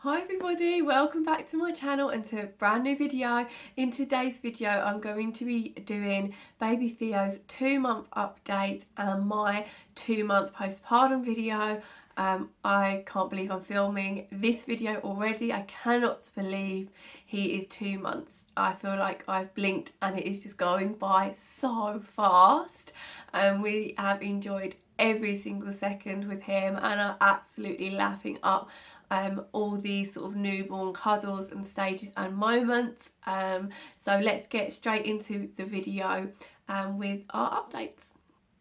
Hi everybody, welcome back to my channel and to a brand new video. In today's video I'm going to be doing baby Theo's 2-month update and my 2-month postpartum video. I can't believe I'm filming this video already. I cannot believe he is 2 months. I feel like I've blinked and it is just going by so fast. We have enjoyed every single second with him and are absolutely laughing up all these sort of newborn cuddles and stages and moments. So let's get straight into the video with our updates.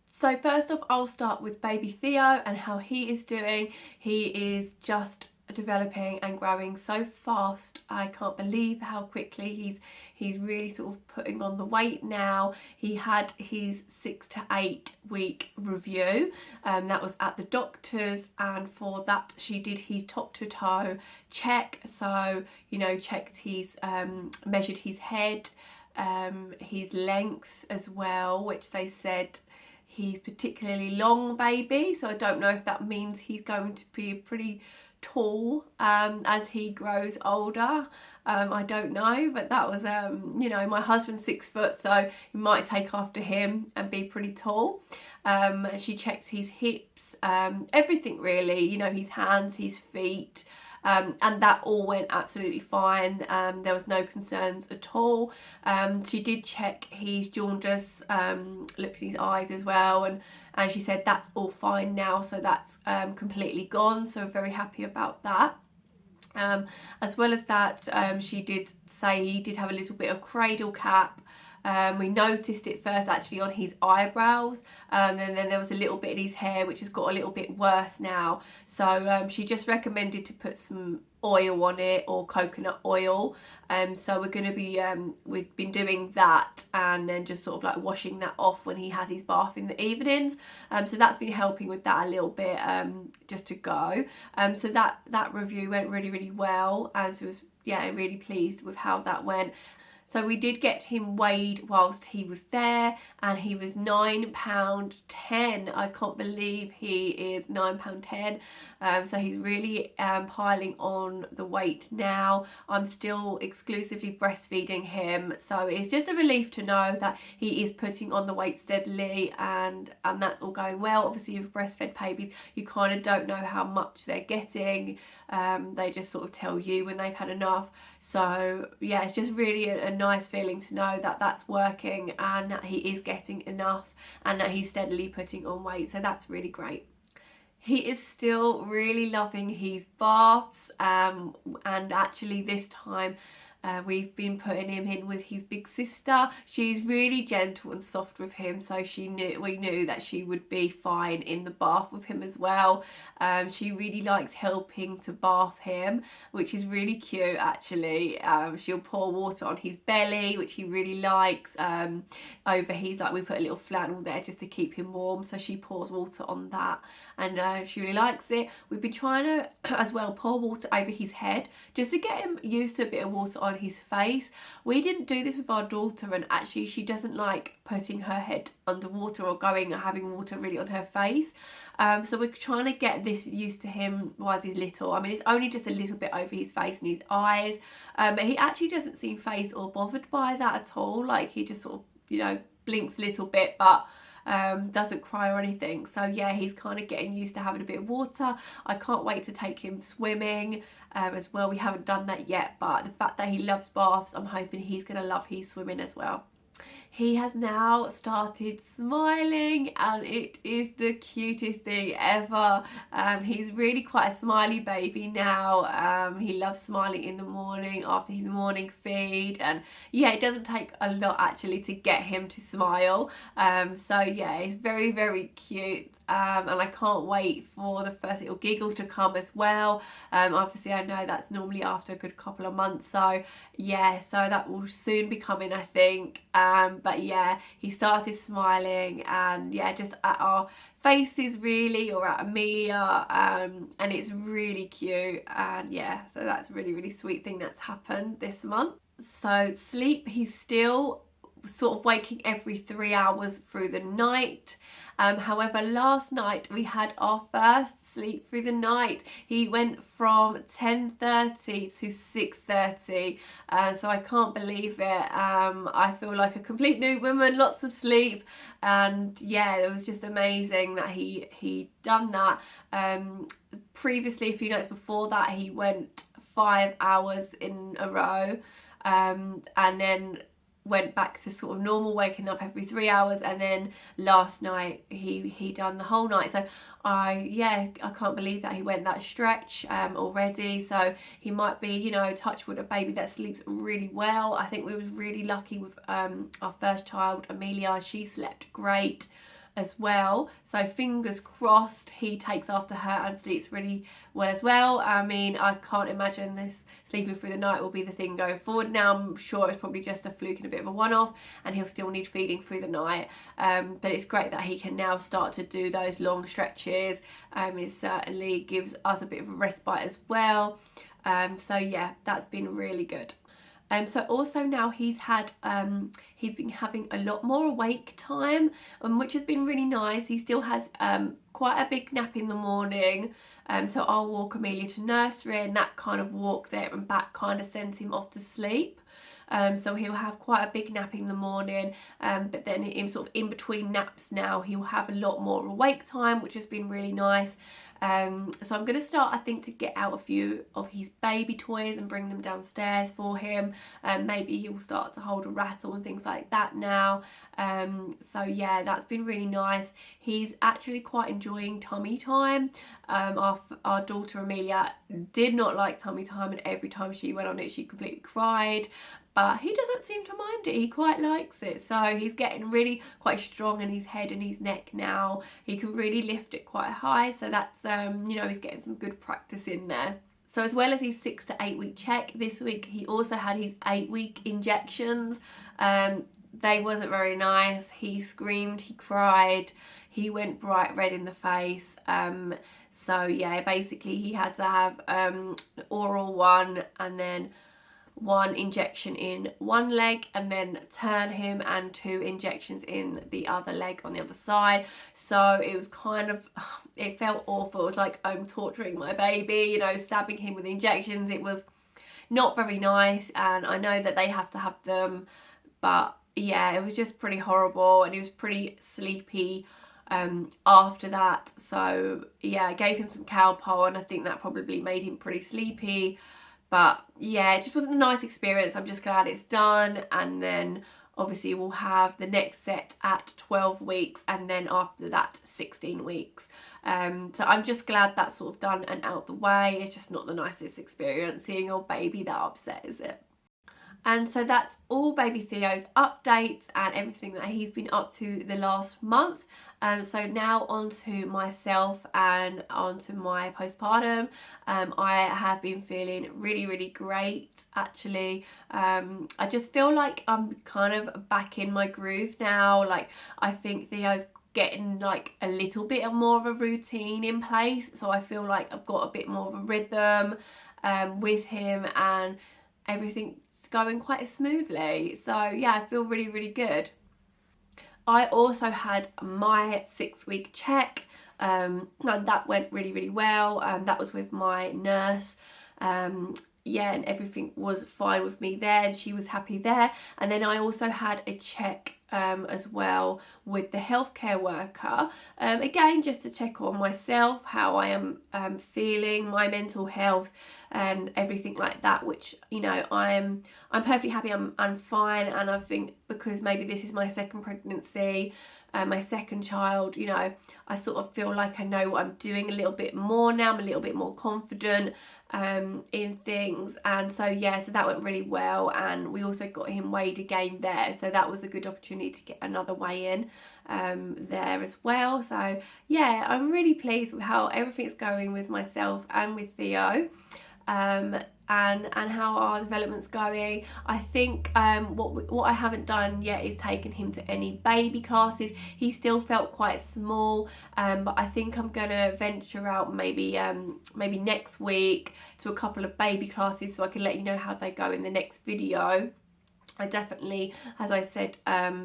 So first off, I'll start with baby Theo and how he is doing. He is just developing and growing so fast. I can't believe how quickly he's really sort of putting on the weight now. He had his 6 to 8 week review, that was at the doctor's, and for that she did his top to toe check. So checked his measured his head, his length as well, which they said he's particularly long baby, so I don't know if that means he's going to be pretty tall as he grows older. I don't know, but that was my husband's 6 foot, so you might take after him and be pretty tall. She checked his hips, everything really, his hands, his feet, and that all went absolutely fine. There was no concerns at all. She did check his jaundice, looked at his eyes as well, and she said that's all fine now, so that's completely gone, so very happy about that. As well as that, she did say he did have a little bit of cradle cap. We noticed it first actually on his eyebrows, and then there was a little bit in his hair which has got a little bit worse now, so she just recommended to put some oil on it, or coconut oil. So we're going to be we've been doing that, and then just sort of like washing that off when he has his bath in the evenings. So that's been helping with that a little bit, just to go. So that review went really well, as was really pleased with how that went. So we did get him weighed whilst he was there, and he was £9.10. I can't believe he is £9.10. So he's really piling on the weight now. I'm still exclusively breastfeeding him, so it's just a relief to know that he is putting on the weight steadily, and that's all going well. Obviously with breastfed babies you kind of don't know how much they're getting. They just sort of tell you when they've had enough. So yeah, it's just really a nice feeling to know that that's working and that he is getting enough and that he's steadily putting on weight, so that's really great. He is still really loving his baths, and actually this time we've been putting him in with his big sister. She's really gentle and soft with him, so we knew that she would be fine in the bath with him as well. She really likes helping to bath him, which is really cute actually. She'll pour water on his belly, which he really likes. Over his, we put a little flannel there just to keep him warm, so she pours water on that, and she really likes it. We've been trying to as well pour water over his head just to get him used to a bit of water on his face. We didn't do this with our daughter, and actually she doesn't like putting her head underwater or having water really on her face. So we're trying to get this used to him while he's little. I mean, it's only just a little bit over his face and his eyes, but he actually doesn't seem fazed or bothered by that at all. Like, he just sort of blinks a little bit, but doesn't cry or anything. So yeah, he's kind of getting used to having a bit of water. I can't wait to take him swimming as well. We haven't done that yet, but the fact that he loves baths, I'm hoping he's going to love his swimming as well. He has now started smiling, and it is the cutest thing ever. He's really quite a smiley baby now. He loves smiling in the morning after his morning feed, and yeah, it doesn't take a lot actually to get him to smile. So yeah, it's very cute. And I can't wait for the first little giggle to come as well. Obviously I know that's normally after a good couple of months, so yeah, so that will soon be coming, I think. But yeah, he started smiling, and yeah, just at our faces really, or at Amelia, and it's really cute. And yeah, so that's a really sweet thing that's happened this month. So sleep, he's still sort of waking every 3 hours through the night, However, last night we had our first sleep through the night. He went from 10:30 to 6:30, so I can't believe it. I feel like a complete new woman, lots of sleep, and yeah, it was just amazing that he done that. Previously, a few nights before that, he went 5 hours in a row, and then went back to sort of normal, waking up every 3 hours, and then last night he done the whole night. So I can't believe that he went that stretch already. So he might be, you know, touch wood, a baby that sleeps really well. I think we was really lucky with our first child, Amelia. She slept great as well, so fingers crossed he takes after her and sleeps really well as well. I mean, I can't imagine this sleeping through the night will be the thing going forward. Now I'm sure it's probably just a fluke and a bit of a one-off, and he'll still need feeding through the night, but it's great that he can now start to do those long stretches. It certainly gives us a bit of a respite as well, so yeah, that's been really good. So also now he's been having a lot more awake time, which has been really nice. He still has quite a big nap in the morning, so I'll walk Amelia to nursery, and that kind of walk there and back kind of sends him off to sleep. So he'll have quite a big nap in the morning, but then in between naps now he'll have a lot more awake time, which has been really nice. So I'm going to start, I think, to get out a few of his baby toys and bring them downstairs for him. Maybe he'll start to hold a rattle and things like that now. So yeah, that's been really nice. He's actually quite enjoying tummy time. Our daughter Amelia did not like tummy time, and every time she went on it she completely cried. But he doesn't seem to mind it. He quite likes it. So he's getting really quite strong in his head and his neck now. He can really lift it quite high. So that's, you know, he's getting some good practice in there. So as well as his 6 to 8 week check, this week he also had his 8-week injections. They wasn't very nice. He screamed, he cried, he went bright red in the face. So yeah, basically he had to have an oral one, and then 1 injection in one leg, and then turn him, and 2 injections in the other leg on the other side. So it was kind of, it felt awful. It was like I'm torturing my baby, you know, stabbing him with injections. It was not very nice, and I know that they have to have them, but yeah, it was just pretty horrible, and he was pretty sleepy after that. So yeah, I gave him some Calpol, and I think that probably made him pretty sleepy. But yeah, it just wasn't a nice experience. I'm just glad it's done. And then obviously we'll have the next set at 12 weeks, and then after that 16 weeks. So I'm just glad that's sort of done and out the way. It's just not the nicest experience seeing your baby that upset, is it? And so that's all baby Theo's updates and everything that he's been up to the last month. So now on to myself and on to my postpartum. I have been feeling really, really great, actually. I just feel like I'm kind of back in my groove now. Like, I think Theo's getting like a little bit more of a routine in place. So I feel like I've got a bit more of a rhythm with him, and everything's going quite smoothly. So yeah, I feel really, really good. I also had my 6-week check, and that went really, really well. That was with my nurse. Yeah, and everything was fine with me there, and she was happy there. And then I also had a check as well with the healthcare worker, again just to check on myself, how I am feeling, my mental health and everything like that, which, you know, I'm perfectly happy, I'm fine. And I think because maybe this is my second pregnancy, my second child, you know, I sort of feel like I know what I'm doing a little bit more now. I'm a little bit more confident in things, and so yeah, so that went really well. And we also got him weighed again there, so that was a good opportunity to get another weigh in there as well. So yeah, I'm really pleased with how everything's going with myself and with Theo, and how our development's going. I think what I haven't done yet is taken him to any baby classes. He still felt quite small, but I think I'm gonna venture out maybe next week to a couple of baby classes, so I can let you know how they go in the next video. I definitely, as I said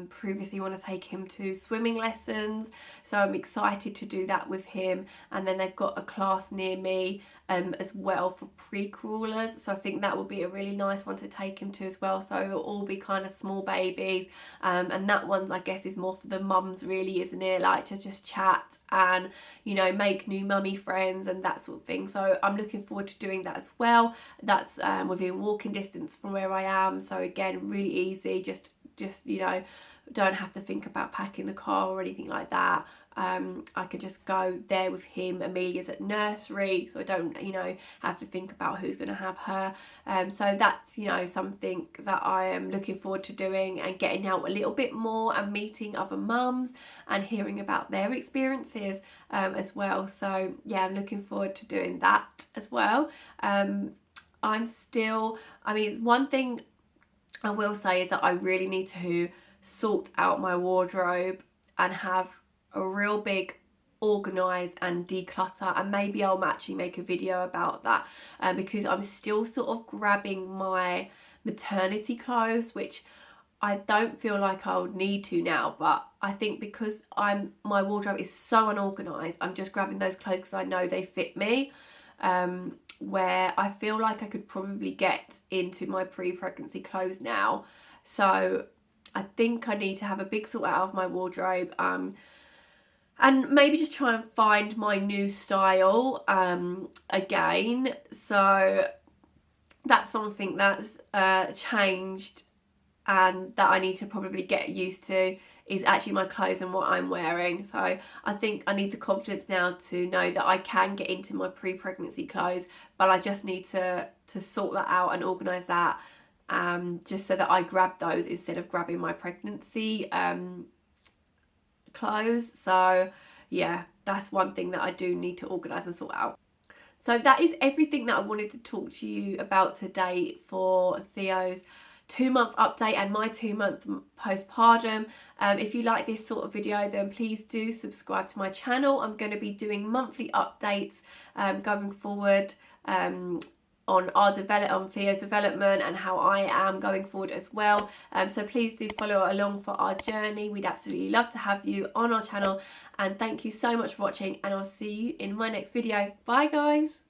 previously, want to take him to swimming lessons, so I'm excited to do that with him. And then they've got a class near me as well for pre-crawlers, so I think that will be a really nice one to take him to as well. So it'll all be kind of small babies, and that one I guess is more for the mums really, isn't it, like to just chat and, you know, make new mummy friends and that sort of thing. So I'm looking forward to doing that as well. That's within walking distance from where I am, so again, really easy, just you know, don't have to think about packing the car or anything like that. I could just go there with him. Amelia's at nursery, so I don't, you know, have to think about who's going to have her. So that's, you know, something that I am looking forward to doing, and getting out a little bit more and meeting other mums and hearing about their experiences as well. So yeah, I'm looking forward to doing that as well. I'm still, I mean, one thing I will say is that I really need to sort out my wardrobe and have a real big organise and declutter, and maybe I'll actually make a video about that, because I'm still sort of grabbing my maternity clothes, which I don't feel like I would need to now, but I think because my wardrobe is so unorganised, I'm just grabbing those clothes because I know they fit me, where I feel like I could probably get into my pre-pregnancy clothes now. So I think I need to have a big sort out of my wardrobe, and maybe just try and find my new style again. So that's something that's changed and that I need to probably get used to, is actually my clothes and what I'm wearing. So I think I need the confidence now to know that I can get into my pre-pregnancy clothes, but I just need to sort that out and organise that, just so that I grab those instead of grabbing my pregnancy clothes. So yeah, that's one thing that I do need to organise and sort out. So that is everything that I wanted to talk to you about today for Theo's 2-month update and my 2-month postpartum. If you like this sort of video, then please do subscribe to my channel. I'm going to be doing monthly updates going forward on Theo's development and how I am going forward as well. So please do follow along for our journey. We'd absolutely love to have you on our channel, and thank you so much for watching, and I'll see you in my next video. Bye guys.